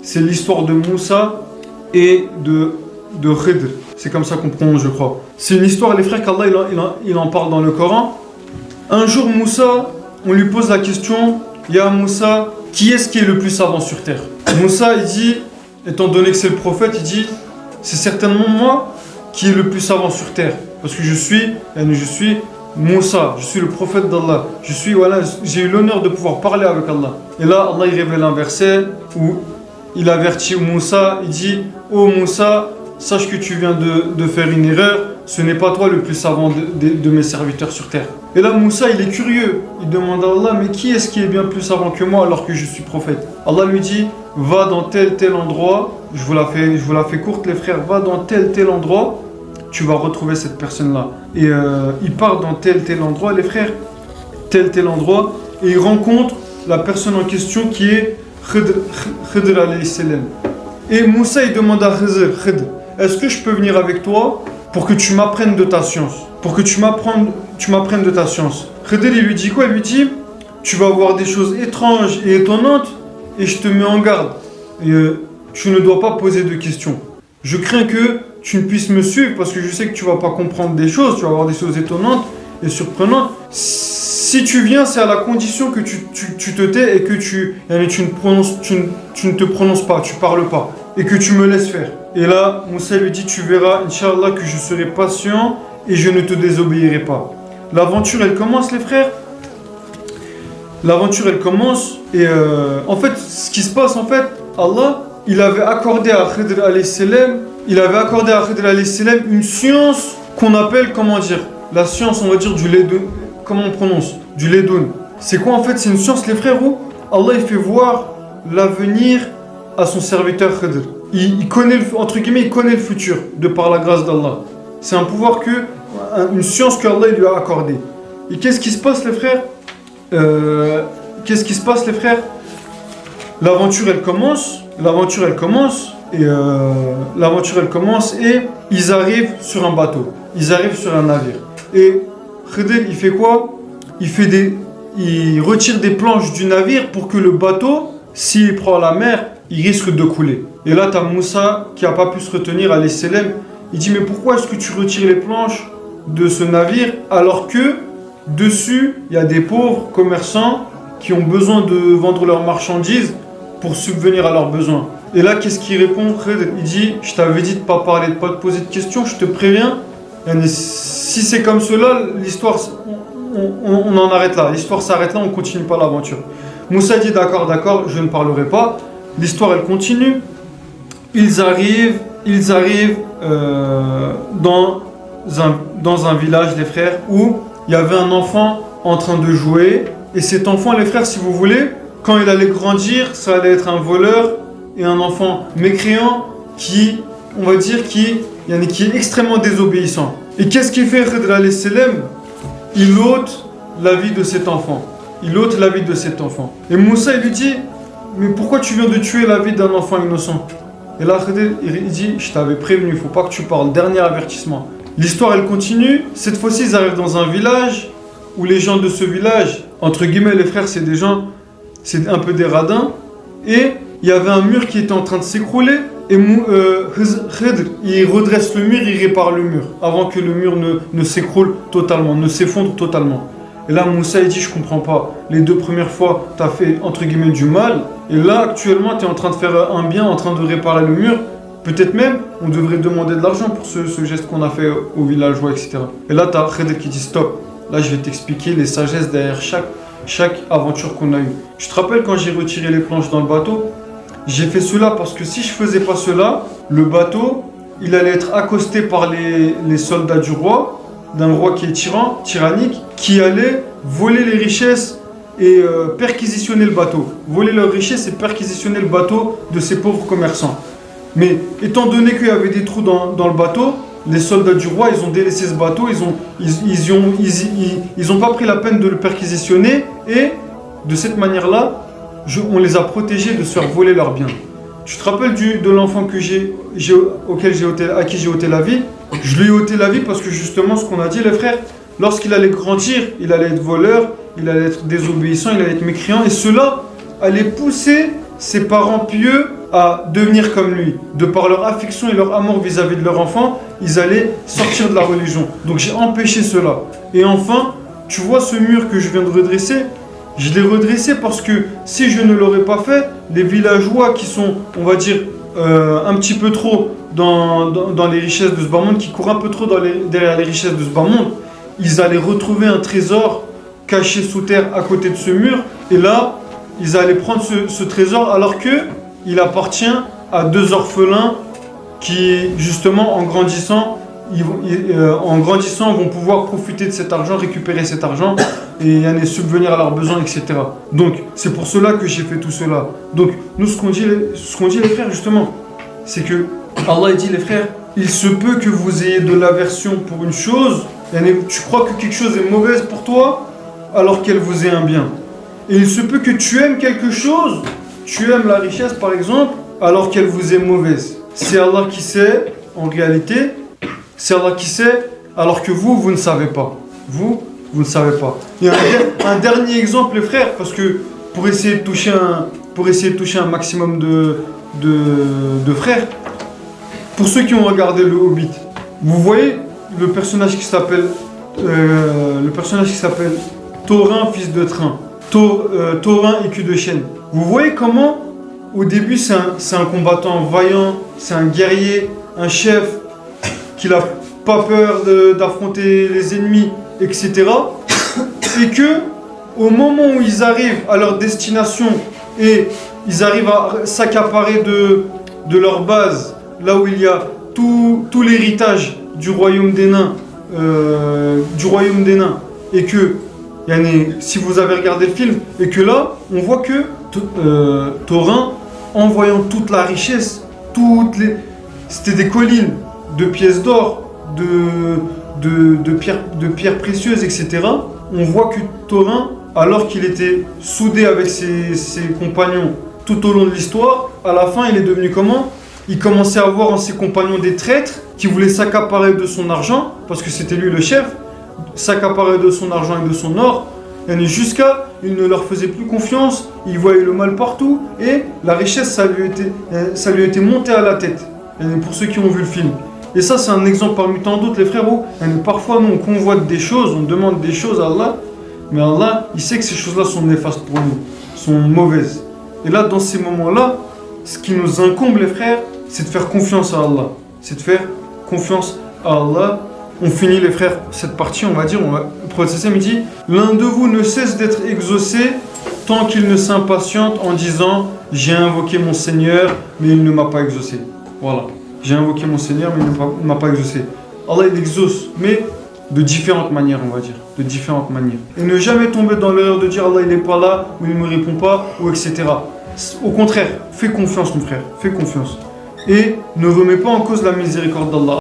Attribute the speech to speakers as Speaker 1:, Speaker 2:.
Speaker 1: c'est l'histoire de Moussa et de Khidr. C'est comme ça qu'on prononce, je crois. C'est une histoire, les frères, qu'Allah il en parle dans le Coran. Un jour, Moussa, on lui pose la question, Ya Moussa, qui est-ce qui est le plus savant sur terre? Moussa, il dit, étant donné que c'est le prophète, il dit, c'est certainement moi qui est le plus savant sur terre. Parce que je suis Moussa, je suis le prophète d'Allah. J'ai eu l'honneur de pouvoir parler avec Allah. Et là, Allah il révèle un verset où il avertit Moussa, il dit, oh Moussa, sache que tu viens de faire une erreur, ce n'est pas toi le plus savant de mes serviteurs sur terre. Et là, Moussa, il est curieux. Il demande à Allah, mais qui est-ce qui est bien plus savant que moi alors que je suis prophète? Allah lui dit, va dans tel endroit. Je vous la fais courte, les frères. Va dans tel endroit, tu vas retrouver cette personne-là. Et il part dans tel endroit, les frères. Tel endroit. Et il rencontre la personne en question qui est Khidr alayhi salam. Et Moussa, il demande à Khidr, est-ce que je peux venir avec toi pour que tu m'apprennes de ta science? Pour que tu m'apprennes de ta science. Khidr, il lui dit quoi? Il lui dit, tu vas voir des choses étranges et étonnantes et je te mets en garde. Et tu ne dois pas poser de questions. Je crains que tu ne puisses me suivre parce que je sais que tu ne vas pas comprendre des choses, tu vas voir des choses étonnantes et surprenantes. Si tu viens, c'est à la condition que tu te tais et que tu ne te prononces pas, tu ne parles pas et que tu me laisses faire. Et là, Moussa lui dit, tu verras, Inch'Allah, que je serai patient et je ne te désobéirai pas. L'aventure, elle commence, les frères. L'aventure, elle commence et en fait, ce qui se passe, en fait, Allah, il avait accordé à Khidr alayhi salam, une science qu'on appelle, comment dire, la science, on va dire, du ledun. Comment on prononce? Du ledun. C'est quoi en fait? C'est une science, les frères, où Allah il fait voir l'avenir à son serviteur Khidr. Il connaît, entre guillemets, il connaît le futur de par la grâce d'Allah. C'est un pouvoir une science que Allah lui a accordée. Et qu'est-ce qui se passe, les frères? L'aventure elle commence et ils arrivent sur un bateau. Ils arrivent sur un navire. Et Khidr, il fait quoi? Il retire des planches du navire pour que le bateau, s'il prend la mer, il risque de couler. Et là, tu as Moussa qui n'a pas pu se retenir, alayhi salam. Il dit, mais pourquoi est-ce que tu retires les planches de ce navire alors que dessus, il y a des pauvres commerçants qui ont besoin de vendre leurs marchandises pour subvenir à leurs besoins? Et là, qu'est-ce qu'il répond? Il dit, je t'avais dit de ne pas parler, de ne pas te poser de questions, je te préviens. Si c'est comme cela, l'histoire, on en arrête là. L'histoire s'arrête là, on ne continue pas l'aventure. Moussa dit, d'accord, je ne parlerai pas. L'histoire, elle continue. Ils arrivent dans un village, les frères, où il y avait un enfant en train de jouer. Et cet enfant, les frères, si vous voulez, quand il allait grandir, ça allait être un voleur et un enfant mécréant qui est extrêmement désobéissant. Et qu'est-ce qu'il fait, Khidr alayhi salam? Il ôte la vie de cet enfant. Et Moussa, il lui dit, mais pourquoi tu viens de tuer la vie d'un enfant innocent? Et là, Khidr, il dit, je t'avais prévenu, il ne faut pas que tu parles. Dernier avertissement. L'histoire, elle continue. Cette fois-ci, ils arrivent dans un village où les gens de ce village, entre guillemets, les frères, c'est un peu des radins. Et il y avait un mur qui était en train de s'écrouler. Et Khidr, il redresse le mur, il répare le mur avant que le mur ne s'écroule totalement, ne s'effondre totalement. Et là, Moussa, il dit, je comprends pas. Les 2 premières fois, tu as fait, entre guillemets, du mal. Et là, actuellement, tu es en train de faire un bien, en train de réparer le mur. Peut-être même, on devrait demander de l'argent pour ce geste qu'on a fait aux villageois, etc. Et là, tu as Khidr qui dit, stop. Là, je vais t'expliquer les sagesses derrière chaque aventure qu'on a eue. Je te rappelle quand j'ai retiré les planches dans le bateau, j'ai fait cela parce que si je faisais pas cela, le bateau, il allait être accosté par les soldats du roi, d'un roi qui est tyrannique, qui allait voler les richesses et perquisitionner le bateau. Voler leurs richesses et perquisitionner le bateau de ces pauvres commerçants. Mais étant donné qu'il y avait des trous dans le bateau, les soldats du roi, ils ont délaissé ce bateau, ils ont pas pris la peine de le perquisitionner et de cette manière-là, on les a protégés de se faire voler leurs biens. Tu te rappelles de l'enfant à qui j'ai ôté la vie? Je lui ai ôté la vie parce que justement, ce qu'on a dit, les frères, lorsqu'il allait grandir, il allait être voleur, il allait être désobéissant, il allait être mécréant, et cela allait pousser ses parents pieux à devenir comme lui, de par leur affection et leur amour vis-à-vis de leur enfant, ils allaient sortir de la religion. Donc j'ai empêché cela. Et enfin, tu vois ce mur que je viens de redresser, je l'ai redressé parce que si je ne l'aurais pas fait, les villageois qui sont, on va dire, un petit peu trop dans les richesses de ce bas monde, qui courent un peu trop derrière les richesses de ce bas monde, ils allaient retrouver un trésor caché sous terre à côté de ce mur, et là, ils allaient prendre ce trésor alors que il appartient à deux orphelins qui, justement, en grandissant, vont pouvoir profiter de cet argent, récupérer cet argent et aller subvenir à leurs besoins, etc. Donc, c'est pour cela que j'ai fait tout cela. Donc, nous, ce qu'on dit les frères, justement, c'est que Allah dit, les frères, il se peut que vous ayez de l'aversion pour une chose, tu crois que quelque chose est mauvaise pour toi, alors qu'elle vous est un bien. Et il se peut que tu aimes quelque chose, tu aimes la richesse par exemple, alors qu'elle vous est mauvaise. C'est Allah qui sait, en réalité, c'est Allah qui sait, alors que vous ne savez pas. Vous ne savez pas. Il y a un dernier exemple, les frères, parce que pour essayer de toucher un maximum de frères, pour ceux qui ont regardé le Hobbit, vous voyez le personnage qui s'appelle Thorin, fils de Train. Thorin, écu de chêne. Vous voyez comment, au début, c'est un combattant vaillant, c'est un guerrier, un chef, qui n'a pas peur d'affronter les ennemis, etc. Et que, au moment où ils arrivent à leur destination et ils arrivent à s'accaparer de leur base, là où il y a tout l'héritage du royaume des nains, et que si vous avez regardé le film, et que là, on voit que Thorin, en voyant toute la richesse, c'était des collines de pièces d'or, de pierres précieuses, etc. On voit que Thorin, alors qu'il était soudé avec ses compagnons tout au long de l'histoire, à la fin, il est devenu comment ? Il commençait à voir en ses compagnons des traîtres qui voulaient s'accaparer de son argent, parce que c'était lui le chef, s'accaparer de son argent et de son or, et jusqu'à il ne leur faisait plus confiance, il voyait le mal partout, et la richesse, ça lui était monté à la tête, pour ceux qui ont vu le film. Et ça, c'est un exemple parmi tant d'autres, les frérots. Parfois, nous, on convoite des choses, on demande des choses à Allah, mais Allah, il sait que ces choses-là sont néfastes pour nous, sont mauvaises. Et là, dans ces moments-là, ce qui nous incombe, les frères, c'est de faire confiance à Allah. C'est de faire confiance à Allah. On finit, les frères, cette partie, on va dire, le prophète il dit « L'un de vous ne cesse d'être exaucé tant qu'il ne s'impatiente en disant « J'ai invoqué mon Seigneur, mais il ne m'a pas exaucé. » Voilà. J'ai invoqué mon Seigneur, mais il ne m'a pas exaucé. Allah, il exauce, mais de différentes manières, on va dire. De différentes manières. Et ne jamais tomber dans l'erreur de dire Allah, il n'est pas là, ou il ne me répond pas, ou etc. Au contraire, fais confiance, mon frère. Fais confiance. Et ne remets pas en cause la miséricorde d'Allah.